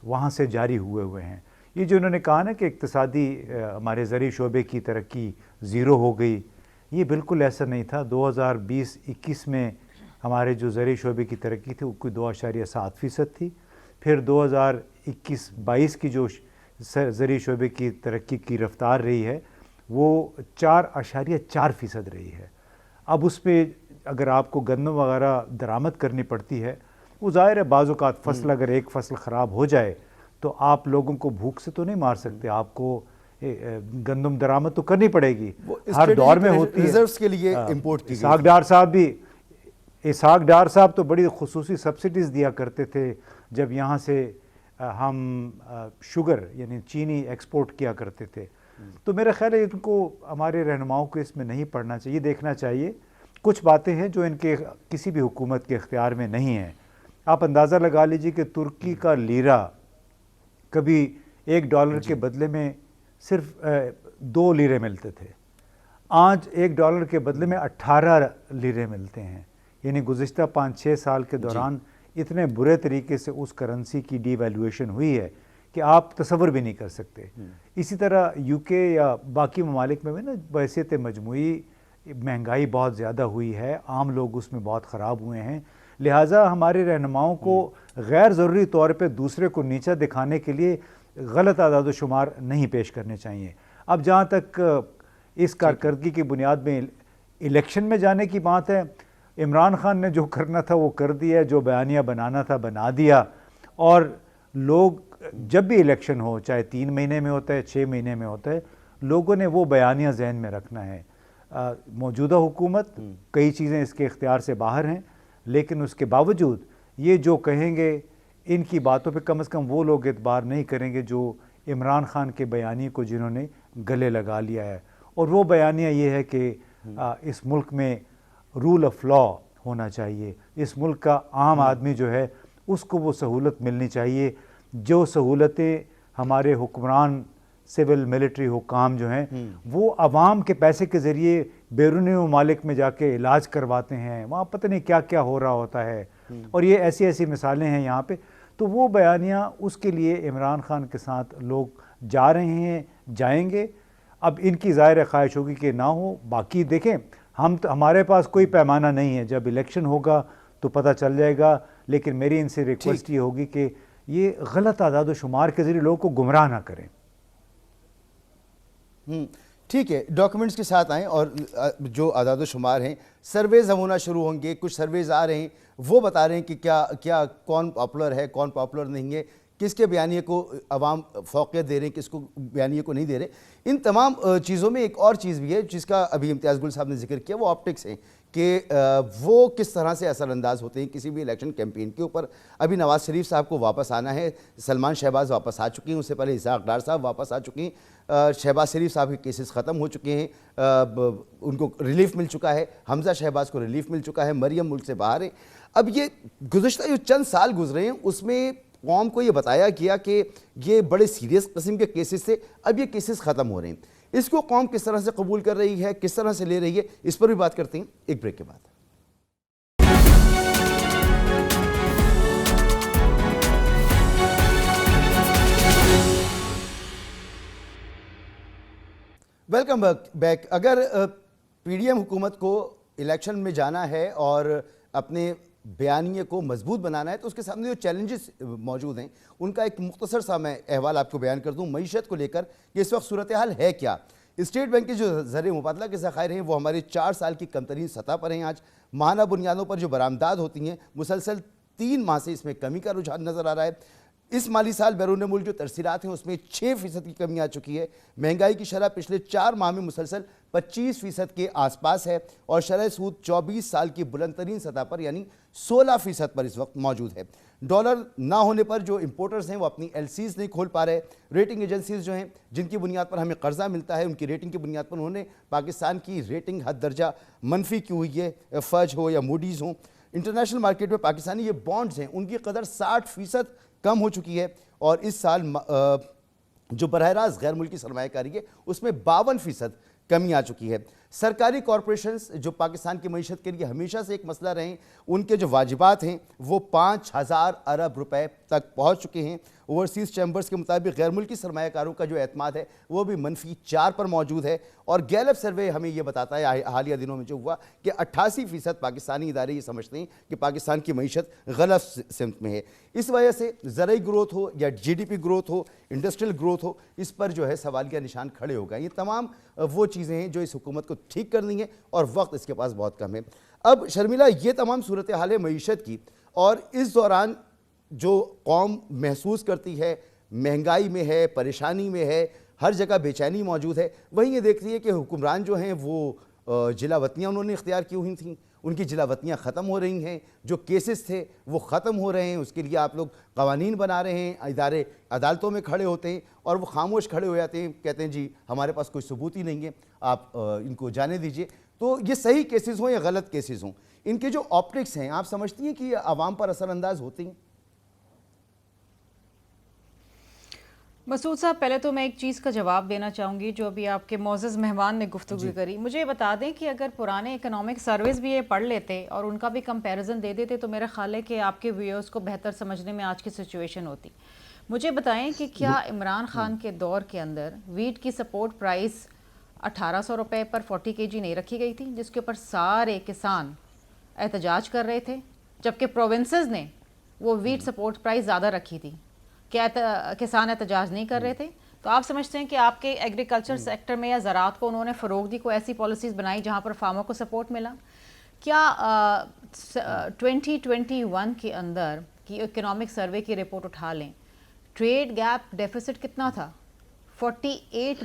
وہاں سے جاری ہوئے ہیں. یہ جو انہوں نے کہا نا کہ اقتصادی ہمارے زرعی شعبے کی ترقی 0 ہو گئی، یہ بالکل ایسا نہیں تھا. 2020-21 میں ہمارے جو زرعی شعبے کی ترقی تھی وہ کوئی 2.7% تھی. پھر 2021-22 کی جو زرعی شعبے کی ترقی کی رفتار رہی ہے وہ 4.4% رہی ہے. اب اس پہ اگر آپ کو گندم وغیرہ درآمد کرنی پڑتی ہے، وہ ظاہر ہے بعض اوقات فصل اگر ایک فصل خراب ہو جائے تو آپ لوگوں کو بھوک سے تو نہیں مار سکتے، آپ کو گندم درآمد تو کرنی پڑے گی، ہر دور میں ہوتی ہے. ریزروز کے لیے امپورٹ کی اسحاق ڈار صاحب تو بڑی خصوصی سبسڈیز دیا کرتے تھے جب یہاں سے ہم شوگر یعنی چینی ایکسپورٹ کیا کرتے تھے. تو میرا خیال ہے ان کو، ہمارے رہنماؤں کو اس میں نہیں پڑھنا چاہیے، دیکھنا چاہیے. کچھ باتیں ہیں جو ان کے کسی بھی حکومت کے اختیار میں نہیں ہیں. آپ اندازہ لگا لیجیے کہ ترکی کا لیرہ کبھی $1 کے بدلے میں صرف 2 لیرے ملتے تھے، آج $1 کے بدلے میں 18 لیرے ملتے ہیں. یعنی گزشتہ 5-6 سال کے دوران اتنے برے طریقے سے اس کرنسی کی ڈی ویلیویشن ہوئی ہے کہ آپ تصور بھی نہیں کر سکتے. اسی طرح یو کے یا باقی ممالک میں بھی نا بحیثیت مجموعی مہنگائی بہت زیادہ ہوئی ہے، عام لوگ اس میں بہت خراب ہوئے ہیں. لہٰذا ہمارے رہنماؤں کو غیر ضروری طور پہ دوسرے کو نیچا دکھانے کے لیے غلط اعداد و شمار نہیں پیش کرنے چاہیے. اب جہاں تک اس کارکردگی کی بنیاد میں الیکشن میں جانے کی بات ہے، عمران خان نے جو کرنا تھا وہ کر دیا، جو بیانیہ بنانا تھا بنا دیا. اور لوگ جب بھی الیکشن ہو، چاہے 3 مہینے میں ہوتا ہے، 6 مہینے میں ہوتا ہے، لوگوں نے وہ بیانیہ ذہن میں رکھنا ہے. موجودہ حکومت کئی چیزیں اس کے اختیار سے باہر ہیں، لیکن اس کے باوجود یہ جو کہیں گے ان کی باتوں پہ کم از کم وہ لوگ اعتبار نہیں کریں گے جو عمران خان کے بیانیے کو جنہوں نے گلے لگا لیا ہے. اور وہ بیانیہ یہ ہے کہ اس ملک میں رول آف لا ہونا چاہیے. اس ملک کا عام آدمی جو ہے اس کو وہ سہولت ملنی چاہیے جو سہولتیں ہمارے حکمران سول ملٹری حکام جو ہیں وہ عوام کے پیسے کے ذریعے بیرونی ممالک میں جا کے علاج کرواتے ہیں. وہاں پتہ نہیں کیا کیا ہو رہا ہوتا ہے، اور یہ ایسی ایسی مثالیں ہیں یہاں پہ. تو وہ بیانیہ اس کے لیے عمران خان کے ساتھ لوگ جا رہے ہیں، جائیں گے. اب ان کی ظاہر خواہش ہوگی کہ نہ ہو. باقی دیکھیں ہمارے پاس کوئی پیمانہ نہیں ہے، جب الیکشن ہوگا تو پتہ چل جائے گا. لیکن میری ان سے ریکویسٹ یہ ہوگی کہ یہ غلط اعداد و شمار کے ذریعے لوگوں کو گمراہ نہ کریں. ٹھیک ہے، ڈاکومنٹس کے ساتھ آئیں. اور جو اعداد و شمار ہیں سرویز ہم ہونا شروع ہوں گے. کچھ سرویز آ رہے ہیں وہ بتا رہے ہیں کہ کیا کون پاپولر ہے کون پاپولر نہیں ہے، کس کے بیانیے کو عوام فوقیت دے رہے ہیں، کس کو بیانیے کو نہیں دے رہے. ان تمام چیزوں میں ایک اور چیز بھی ہے جس کا ابھی امتیاز گل صاحب نے ذکر کیا، وہ آپٹکس ہیں کہ وہ کس طرح سے اثر انداز ہوتے ہیں کسی بھی الیکشن کیمپین کے اوپر. ابھی نواز شریف صاحب کو واپس آنا ہے، سلمان شہباز واپس آ چکے ہیں، اس سے پہلے اسحاق ڈار صاحب واپس آ چکے ہیں. شہباز شریف صاحب کے کیسز ختم ہو چکے ہیں، ان کو ریلیف مل چکا ہے. حمزہ شہباز کو ریلیف مل چکا ہے. مریم ملک سے باہر ہیں. اب یہ گزشتہ جو چند سال گزرے ہیں اس میں قوم کو یہ بتایا گیا کہ یہ بڑے سیریس قسم کے کیسز تھے، اب یہ کیسز ختم ہو رہے ہیں. اس کو قوم کس طرح سے قبول کر رہی ہے، کس طرح سے لے رہی ہے، اس پر بھی بات کرتے ہیں ایک بریک کے بعد. Welcome back. اگر پی ڈی ایم حکومت کو الیکشن میں جانا ہے اور اپنے بیانیے کو مضبوط بنانا ہے تو اس کے سامنے جو چیلنجز موجود ہیں ان کا ایک مختصر سا میں احوال آپ کو بیان کر دوں. معیشت کو لے کر کہ اس وقت صورتحال ہے کیا. اسٹیٹ بینک کے جو زر مبادلہ کے ذخائر ہیں وہ ہمارے 4 سال کی کم ترین سطح پر ہیں. آج ماہانہ بنیادوں پر جو برآمدات ہوتی ہیں مسلسل 3 ماہ سے اس میں کمی کا رجحان نظر آ رہا ہے. اس مالی سال بیرون ملک جو ترسیلات ہیں اس میں 6% کی کمی آ چکی ہے. مہنگائی کی شرح پچھلے 4 ماہ میں مسلسل 25% کے آس پاس ہے اور شرح سود 24 سال کی بلند ترین سطح پر یعنی 16% پر اس وقت موجود ہے. ڈالر نہ ہونے پر جو امپورٹرز ہیں وہ اپنی ایل سیز نہیں کھول پا رہے. ریٹنگ ایجنسیز جو ہیں جن کی بنیاد پر ہمیں قرضہ ملتا ہے ان کی ریٹنگ کی بنیاد پر انہوں نے پاکستان کی ریٹنگ حد درجہ منفی کی ہوئی ہے. فج ہو یا موڈیز ہوں. انٹرنیشنل مارکیٹ میں پاکستانی یہ بانڈز ہیں ان کی قدر 60% کم ہو چکی ہے اور اس سال جو براہ راست غیر ملکی سرمایہ کاری ہے اس میں 52% کمی آ چکی ہے. سرکاری کارپوریشنز جو پاکستان کی معیشت کے لیے ہمیشہ سے ایک مسئلہ رہیں ان کے جو واجبات ہیں وہ 5000 ارب روپے تک پہنچ چکے ہیں. اوورسیز چیمبرز کے مطابق غیر ملکی سرمایہ کاروں کا جو اعتماد ہے وہ بھی -4 پر موجود ہے. اور گیلپ سروے ہمیں یہ بتاتا ہے حالیہ دنوں میں جو ہوا کہ 88% پاکستانی ادارے یہ سمجھتے ہیں کہ پاکستان کی معیشت غلط سمت میں ہے. اس وجہ سے زرعی گروتھ ہو یا جی ڈی پی گروتھ ہو، انڈسٹریل گروتھ ہو، اس پر جو ہے سوالیہ نشان کھڑے ہو گئے. یہ تمام وہ چیزیں ہیں جو اس حکومت کو ٹھیک کرنی ہے اور وقت اس کے پاس بہت کم ہے. اب شرمیلا یہ تمام صورتحال معیشت کی اور اس دوران جو قوم محسوس کرتی ہے مہنگائی میں ہے، پریشانی میں ہے، ہر جگہ بے چینی موجود ہے، وہیں یہ دیکھتی ہے کہ حکمران جو ہیں وہ جلاوطنیاں انہوں نے اختیار کی ہوئی تھیں، ان کی جلاوطنیاں ختم ہو رہی ہیں. جو کیسز تھے وہ ختم ہو رہے ہیں. اس کے لیے آپ لوگ قوانین بنا رہے ہیں، ادارے عدالتوں میں کھڑے ہوتے ہیں اور وہ خاموش کھڑے ہو جاتے ہیں، کہتے ہیں جی ہمارے پاس کوئی ثبوت ہی نہیں ہے، آپ ان کو جانے دیجئے. تو یہ صحیح کیسز ہوں یا غلط کیسز ہوں، ان کے جو آپٹکس ہیں آپ سمجھتی ہیں کہ یہ عوام پر اثر انداز ہوتی ہیں؟ مسعود صاحب پہلے تو میں ایک چیز کا جواب دینا چاہوں گی جو ابھی آپ کے معزز مہمان نے گفتگو کری. مجھے یہ بتا دیں کہ اگر پرانے اکنامک سروس بھی یہ پڑھ لیتے اور ان کا بھی کمپیریزن دے دیتے تو میرا خیال ہے کہ آپ کے ویورز کو بہتر سمجھنے میں آج کی سچویشن ہوتی. مجھے بتائیں کہ کیا عمران خان کے دور کے اندر ویٹ کی سپورٹ پرائس 1800 روپے پر 40 kg نہیں رکھی گئی تھی جس کے اوپر سارے کسان احتجاج کر رہے تھے، جبکہ پروونسز نے وہ ویٹ سپورٹ پرائس زیادہ رکھی تھی؟ کیا کسان احتجاج نہیں کر رہے تھے؟ تو آپ سمجھتے ہیں کہ آپ کے ایگریکلچر سیکٹر میں یا زراعت کو انہوں نے فروغ دی، کوئی ایسی پالیسیز بنائی جہاں پر فارمر کو سپورٹ ملا؟ کیا 2021 کے اندر کی اکنامک سروے کی رپورٹ اٹھا لیں، ٹریڈ گیپ ڈیفیسٹ کتنا تھا؟ $48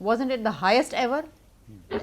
Wasn't it the highest ever?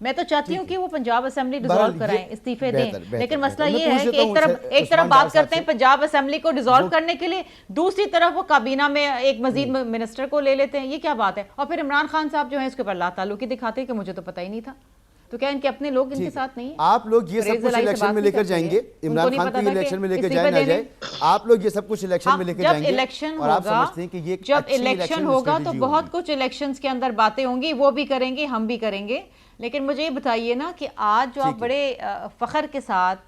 میں تو چاہتی ہوں کہ وہ پنجاب اسمبلی بہرحال ڈیزالو کرائیں, یہ استعفے دیں, بہتر لیکن مسئلہ میں یہ پوچھ ہے لیتا کہ ہوں ایک طرف عثمان ڈار بات صاحب کرتے ہیں سے. پنجاب اسمبلی کو ڈیزالو کرنے کے لیے, دوسری طرف وہ کابینہ میں ایک مزید منسٹر کو لے لیتے ہیں, یہ کیا بات ہے؟ اور پھر عمران خان صاحب جو ہیں اس کے اوپر لا تعلقی دکھاتے ہیں کہ مجھے تو پتہ ہی نہیں تھا. تو کیا ان کے اپنے لوگ ان کے ساتھ نہیں ہیں؟ آپ لوگ یہ سب کچھ الیکشن میں لے کر جائیں گے, عمران خان کو یہ الیکشن میں لے کے جائے نہ جائے, آپ لوگ یہ سب کچھ الیکشن میں لے کے جائیں گے اور آپ سمجھتے ہیں کہ یہ جب الیکشن ہوگا تو بہت کچھ الیکشنز کے اندر باتیں ہوں گی, وہ بھی کریں گے, ہم بھی کریں گے. لیکن مجھے یہ بتائیے نا کہ آج جو آپ بڑے فخر کے ساتھ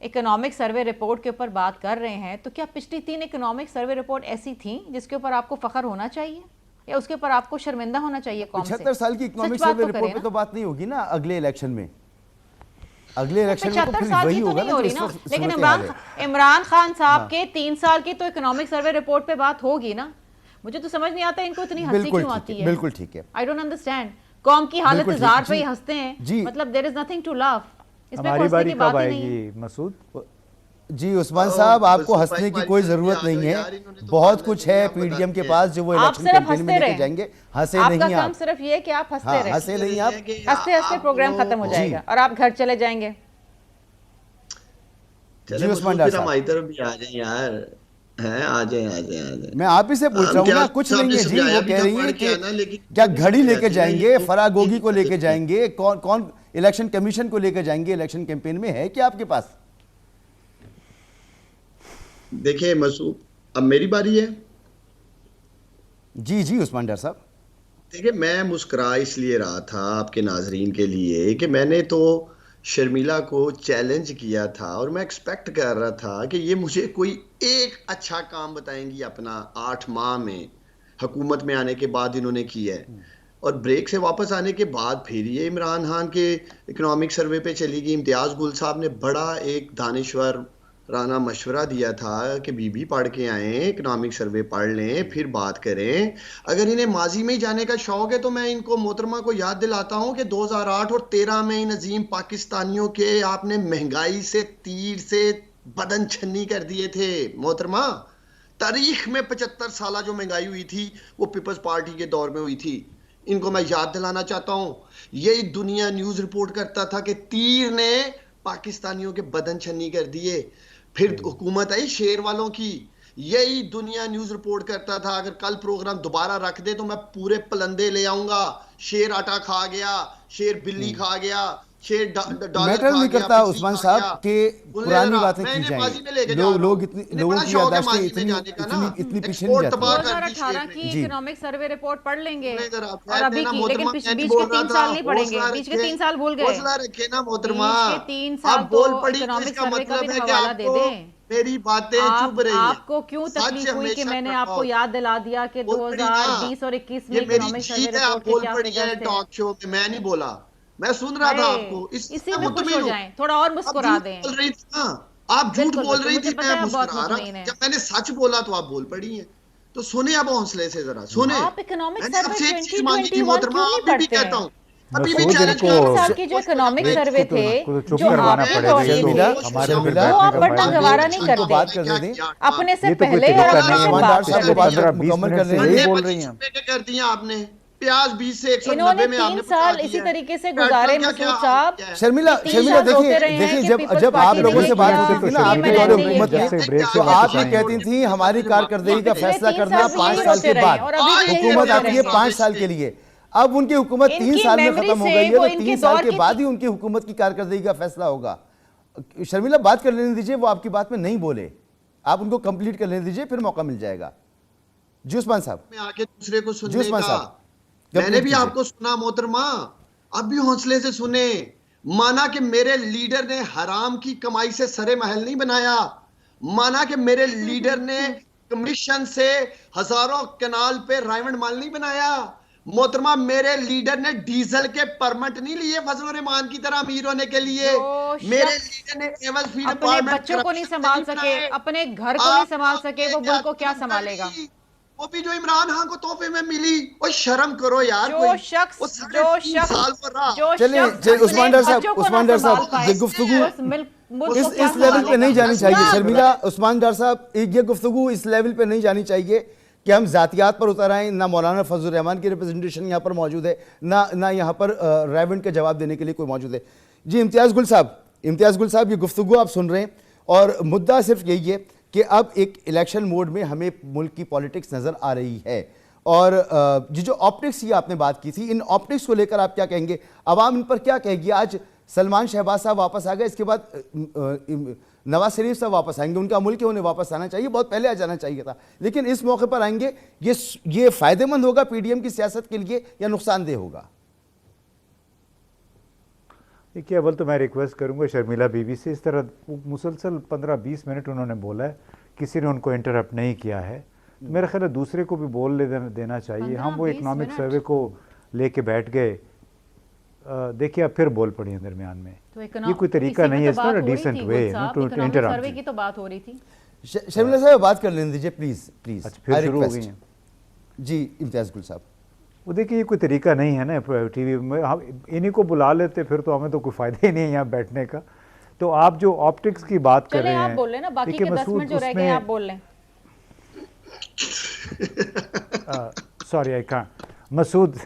اکنامک سروے رپورٹ کے اوپر بات کر رہے ہیں, تو کیا پچھلی 3 اکنامک سروے رپورٹ ایسی تھیں جس کے اوپر آپ کو فخر ہونا چاہیے یا اس کے اوپر آپ کو شرمندہ ہونا چاہیے قوم سے؟ 75 سال کی اکنامک سروے رپورٹ پہ تو بات نہیں ہوگی نا اگلے الیکشن میں. اگلے الیکشن میں تو پھر وہی ہوگا نا. لیکن عمران خان صاحب کے 3 سال کی تو اکنامک سروے رپورٹ پہ بات ہوگی نا. مجھے تو سمجھ نہیں آتا ان کو اتنی ہنسی کیوں آتی ہے. بالکل ٹھیک ہے, I don't understand. قوم کی حالت ہزار پہ ہی ہنستے ہیں, مطلب there is nothing to laugh. اس میں ہنسنے کی بات ہی نہیں ہے. مسعود جی عثمان صاحب, آپ کو ہنسنے کی کوئی ضرورت نہیں ہے, بہت کچھ ہے پی ڈی ایم کے پاس جو وہ الیکشن کیمپین میں لے کے جائیں گے. ہنسے نہیں آپ کا کام صرف یہ ہے کہ آپ ہنستے رہیں, ہنسے نہیں آپ, ہنستے ہنستے پروگرام ختم ہو جائے گا اور آپ گھر چلے جائیں گے. چلے عثمان ڈار صاحب ہماری طرف بھی آ جائیں یار, ہیں آ جائیں. میں آپ ہی سے پوچھ رہا ہوں نا, کچھ نہیں ہے جی. وہ کہہ رہی ہیں کہ کیا گھڑی لے کے جائیں گے, فرا گوگی کو لے کے جائیں گے, کون الیکشن کمیشن کو لے کے جائیں گے الیکشن کیمپین میں, ہے کیا آپ کے پاس؟ دیکھیں مسعود, اب میری باری ہے. جی عثمان ڈار صاحب, دیکھیں میں مسکرا اس لیے رہا تھا آپ کے ناظرین کے لیے کہ میں نے تو شرمیلا کو چیلنج کیا تھا اور میں ایکسپیکٹ کر رہا تھا کہ یہ مجھے کوئی ایک اچھا کام بتائیں گی اپنا 8 ماہ میں حکومت میں آنے کے بعد انہوں نے کیا ہے. اور بریک سے واپس آنے کے بعد پھر یہ عمران خان کے اکنامک سروے پہ چلی گئی. امتیاز گل صاحب نے بڑا ایک دانشور رانہ مشورہ دیا تھا کہ بی پڑھ کے آئیں, اکنامک سروے پڑھ لیں, پھر بات کریں. اگر انہیں ماضی میں ہی جانے کا شوق ہے تو میں ان کو محترمہ کو یاد دلاتا ہوں کہ 2008 اور 13 میں ان عظیم پاکستانیوں کے آپ نے مہنگائی سے تیر سے بدن چھنی کر دیے تھے. محترمہ, تاریخ میں 75 سالہ جو مہنگائی ہوئی تھی وہ پیپلز پارٹی کے دور میں ہوئی تھی. ان کو میں یاد دلانا چاہتا ہوں, یہی دنیا نیوز رپورٹ کرتا تھا کہ تیر نے پاکستانیوں کے بدن چھنی کر دیے. پھر حکومت آئی شیر والوں کی, یہی دنیا نیوز رپورٹ کرتا تھا اگر کل پروگرام دوبارہ رکھ دے تو میں پورے پلندے لے آؤں گا. شیر آٹا کھا گیا, شیر بلی کھا گیا, شیر ڈالر میٹر نہیں کرتا عثمان صاحب کہ پرانی باتیں کی جائیں. لوگ لوگوں کی یادداشتیں اتنی پیچھے نہیں جاتی. 2018 کی اکنامک سروے رپورٹ پڑھ لیں گے اور ابھی کی, لیکن بیچ کے 3 سال نہیں پڑھیں گے, بیچ کے 3 سال بھول گئے. حوصلہ رکھے نا محترمہ, بیچ کے 3 سال تو اکنامک سروے کا بھی حوالہ دے دیں. میری باتیں چپ رہی ہیں. آپ کو کیوں تکلیف ہوئی کہ میں نے آپ کو یاد دلا دیا کہ 2020 اور 21 میں اکنامک سروے رپورٹ کے کیا فگرز تھے؟ ٹاک شو میں نہیں بولا, میں سن رہا تھا آپ کو. اسی میں خوش ہو جائیں, تھوڑا اور مسکرا دیں. آپ جھوٹ بول رہی تھی, میں مسکرا رہا. جب میں نے سچ بولا تو آپ بول پڑی ہیں. تو سنیں اب حوصلے سے ذرا سنیں. آپ اکنامک سروے 2021 کیوں نہیں پڑھتے ہیں؟ ابھی بھی 40 سال کی جو اکنامک سروے تھے جو آپ کے دور کے تھے وہ آپ پڑھنا گوارا نہیں کرتے. اپنے سے پہلے اور اپنے سے کر دیا آپ نے. پیاز 20 سے 190 میں آپ نے 3 سال اسی طریقے سے گزارے مسعود صاحب. شرمیلا دیکھیں جب آپ لوگوں سے بات ہوتی تھی نا آپ کے دور حکومت میں, تو آپ یہ کہتی تھیں ہماری کارکردگی کا فیصلہ کرنا 5 سال کے بعد. حکومت آتی ہے 5 سال کے لیے, اب ان کی حکومت 3 سال میں ختم ہو گئی ہے, تو 3 سال کے بعد ہی ان کی حکومت کی کارکردگی کا فیصلہ ہوگا. شرمیلا بات کر لینے دیجئے, وہ آپ کی بات میں نہیں بولے, آپ ان کو کمپلیٹ کر لینے دیجئے, پھر موقع مل جائے گا. جی عثمان صاحب, میں آ کے دوسرے کو سننے کا, میں نے بھی آپ کو سنا محترمہ, اب بھی حوصلے سے سنیں. مانا کہ میرے لیڈر نے حرام کی کمائی سے سرے محل نہیں بنایا, مانا کہ میرے لیڈر نے کمیشن سے ہزاروں کنال پہ ڈائمنڈ مال نہیں بنایا. محترمہ میرے لیڈر نے ڈیزل کے پرمٹ نہیں لیے فضل الرحمان کی طرح امیر ہونے کے لیے. میرے لیڈر نے ایول فیلڈ اپنے بچوں کو نہیں سنبھال سکے, اپنے گھر کو نہیں سنبھال سکے, وہ ملک کو کیا سنبھالے گا؟ وہ بھی جو عمران خان کو تحفے میں ملی. وہ شرم کرو یار, جو شخص عثمان ڈار صاحب یہ گفتگو اس لیول پہ نہیں جانی چاہیے. شرمیلا, عثمان ڈار صاحب, یہ گفتگو اس لیول پہ نہیں جانی چاہیے کہ ہم ذاتیات پر اتر آئیں. نہ مولانا فضل الرحمان کی ریپرزنٹیشن یہاں پر موجود ہے, نہ یہاں پر ریونٹ کا جواب دینے کے لیے کوئی موجود ہے. جی امتیاز گل صاحب, یہ گفتگو آپ سن رہے ہیں اور مدعا صرف یہی ہے کہ اب ایک الیکشن موڈ میں ہمیں ملک کی پالیٹکس نظر آ رہی ہے, اور یہ جو آپٹکس کی آپ نے بات کی تھی, ان آپٹکس کو لے کر آپ کیا کہیں گے, عوام ان پر کیا کہے گی؟ آج سلمان شہباز صاحب واپس آ گئے, اس کے بعد نواز شریف صاحب واپس آئیں گے, ان کا ملک ہے, انہیں واپس آنا چاہیے, بہت پہلے آ جانا چاہیے تھا, لیکن اس موقع پر آئیں گے. یہ فائدہ مند ہوگا پی ڈی ایم کی سیاست کے لیے یا نقصان دہ ہوگا؟ دیکھیے, اول تو میں ریکویسٹ کروں گا شرمیلا بی بی سے, اس طرح مسلسل 15-20 منٹ انہوں نے بولا ہے, کسی نے ان کو انٹرپٹ نہیں کیا ہے. میرا خیال ہے دوسرے کو بھی بول دینا چاہیے. ہم وہ اکنامک سروے کو لے کے بیٹھ گئے, دیکھیے اب پھر بول پڑی ہیں درمیان میں. یہ کوئی طریقہ نہیں ہے, اس طرح decent way to interrupt. Survey کی تو بات ہو رہی تھی. شرمیلا صاحب بات کر لیں دیجیے پلیز. اچھا پھر شروع ہو گئی ہیں. جی امتیاز گل صاحب, وہ دیکھیے یہ کوئی طریقہ نہیں ہے نا ٹی وی میں, ہم انہی کو بلا لیتے پھر تو ہمیں تو کوئی فائدہ ہی نہیں ہے یہاں بیٹھنے کا. تو آپ جو آپٹکس کی بات کر رہے ہیں, آپ بول لیں نا, باقی کے 10 منٹ جو رہ گئے آپ بول لیں. Sorry I can't. مسعود,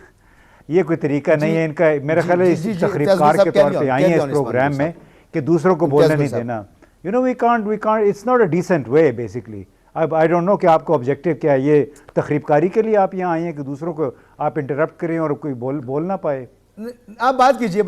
یہ کوئی طریقہ نہیں ہے ان کا. میرا خیال ہے اس تقریب کار کے طور پہ آئی ہیں اس پروگرام میں کہ دوسروں کو بولنے نہیں دینا. You know we can't it's not a decent way basically. اب آئی ڈونٹ نو کہ آپ کو آبجیکٹو کیا ہے, یہ تقریب کاری کے لیے آپ یہاں آئے ہیں کہ دوسروں کو آپ انٹرپٹ کریں اور کوئی بول نہ پائے؟ آپ بات کیجئے,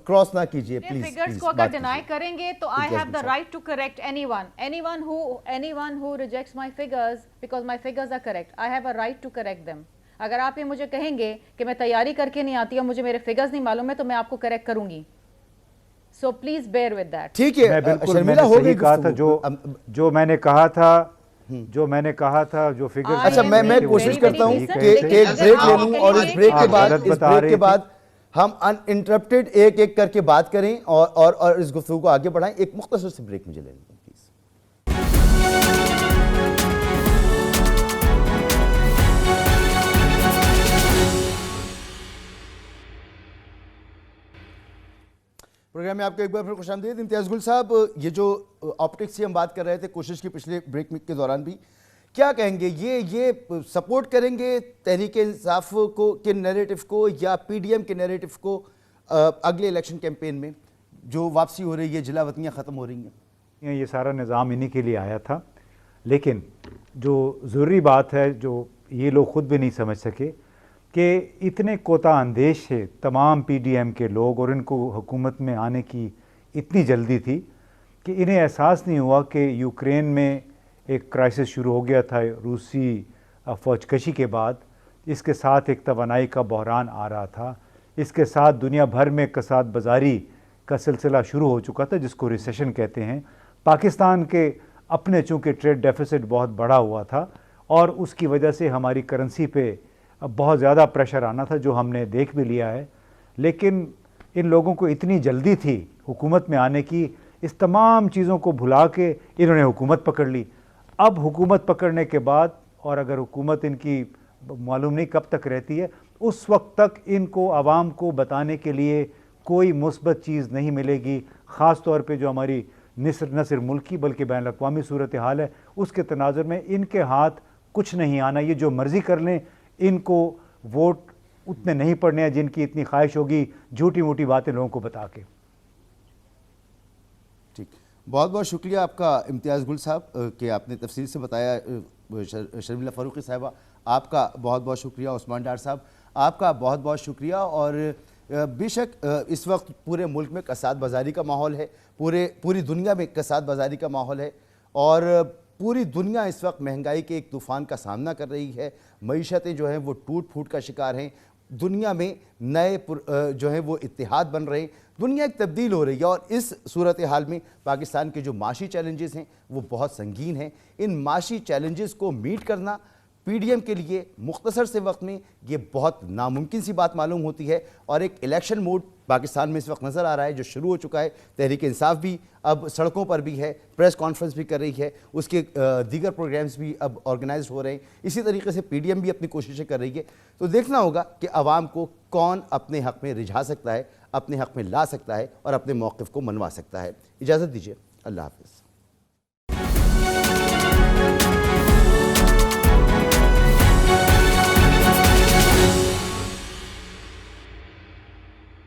کراس نہ کیجئے پلیز. فگرز کو اگر ڈینائی کریں گے تو I have the right to correct anyone who rejects my figures because my figures are correct. I have a right to correct them. اگر آپ یہ مجھے کہیں گے کہ میں تیاری کر کے نہیں آتی اور مجھے میرے فگرز نہیں معلوم ہے تو میں آپ کو کریکٹ کروں گی. So please bear with that. ٹھیک ہے, میں بالکل میں نے صحیح کہا تھا, جو میں نے کہا تھا جو فگر. اچھا میں کوشش کرتا ہوں کہ ایک بریک لے لوں, اور اس بریک کے بعد ہم ان انٹرپٹیڈ ایک کر کے بات کریں اور اس گفتگو کو آگے بڑھائیں. ایک مختصر سے بریک مجھے لے لیں پلیز. پروگرام میں آپ کو ایک بار پھر خوش آمدید. امتیاز گل صاحب, یہ جو آپٹکس سے ہم بات کر رہے تھے کوشش کی پچھلے بریک کے دوران بھی, کیا کہیں گے, یہ سپورٹ کریں گے تحریک انصاف کو کے نیریٹو کو یا پی ڈی ایم کے نیریٹو کو اگلے الیکشن کیمپین میں جو واپسی ہو رہی ہے, جلاوطنیاں ختم ہو رہی ہیں؟ یہ سارا نظام انہی کے لیے آیا تھا, لیکن جو ضروری بات ہے جو یہ لوگ خود بھی نہیں سمجھ سکے کہ اتنے کوتا اندیش تھے تمام پی ڈی ایم کے لوگ, اور ان کو حکومت میں آنے کی اتنی جلدی تھی کہ انہیں احساس نہیں ہوا کہ یوکرین میں ایک کرائسس شروع ہو گیا تھا روسی فوج کشی کے بعد. اس کے ساتھ ایک توانائی کا بحران آ رہا تھا, اس کے ساتھ دنیا بھر میں کساد بازاری کا سلسلہ شروع ہو چکا تھا جس کو ریسیشن کہتے ہیں. پاکستان کے اپنے چونکہ ٹریڈ ڈیفیسٹ بہت بڑا ہوا تھا اور اس کی وجہ سے ہماری کرنسی پہ بہت زیادہ پریشر آنا تھا, جو ہم نے دیکھ بھی لیا ہے. لیکن ان لوگوں کو اتنی جلدی تھی حکومت میں آنے کی, اس تمام چیزوں کو بھلا کے انہوں نے حکومت پکڑ لی. اب حکومت پکڑنے کے بعد, اور اگر حکومت ان کی معلوم نہیں کب تک رہتی ہے, اس وقت تک ان کو عوام کو بتانے کے لیے کوئی مثبت چیز نہیں ملے گی. خاص طور پہ جو ہماری نہ صرف ملکی بلکہ بین الاقوامی صورتحال ہے, اس کے تناظر میں ان کے ہاتھ کچھ نہیں آنا. یہ جو مرضی کر لیں, ان کو ووٹ اتنے نہیں پڑنے ہیں جن کی اتنی خواہش ہوگی جھوٹی موٹی باتیں لوگوں کو بتا کے. ٹھیک, بہت بہت شکریہ آپ کا امتیاز گل صاحب کہ آپ نے تفصیل سے بتایا. شرمیلا فاروقی صاحبہ آپ کا بہت بہت شکریہ. عثمان ڈار صاحب آپ کا بہت بہت شکریہ. اور بے شک اس وقت پورے ملک میں کساد بازاری کا ماحول ہے, پوری دنیا میں کساد بازاری کا ماحول ہے, اور پوری دنیا اس وقت مہنگائی کے ایک طوفان کا سامنا کر رہی ہے. معیشتیں جو ہیں وہ ٹوٹ پھوٹ کا شکار ہیں. دنیا میں نئے جو ہیں وہ اتحاد بن رہے ہیں. دنیا ایک تبدیل ہو رہی ہے, اور اس صورتحال میں پاکستان کے جو معاشی چیلنجز ہیں وہ بہت سنگین ہیں. ان معاشی چیلنجز کو میٹ کرنا پی ڈی ایم کے لیے مختصر سے وقت میں یہ بہت ناممکن سی بات معلوم ہوتی ہے. اور ایک الیکشن موڈ پاکستان میں اس وقت نظر آ رہا ہے جو شروع ہو چکا ہے. تحریک انصاف بھی اب سڑکوں پر بھی ہے, پریس کانفرنس بھی کر رہی ہے, اس کے دیگر پروگرامز بھی اب آرگنائزڈ ہو رہے ہیں. اسی طریقے سے پی ڈی ایم بھی اپنی کوششیں کر رہی ہے. تو دیکھنا ہوگا کہ عوام کو کون اپنے حق میں رجھا سکتا ہے, اپنے حق میں لا سکتا ہے اور اپنے موقف کو منوا سکتا ہے. اجازت دیجیے, اللہ حافظ.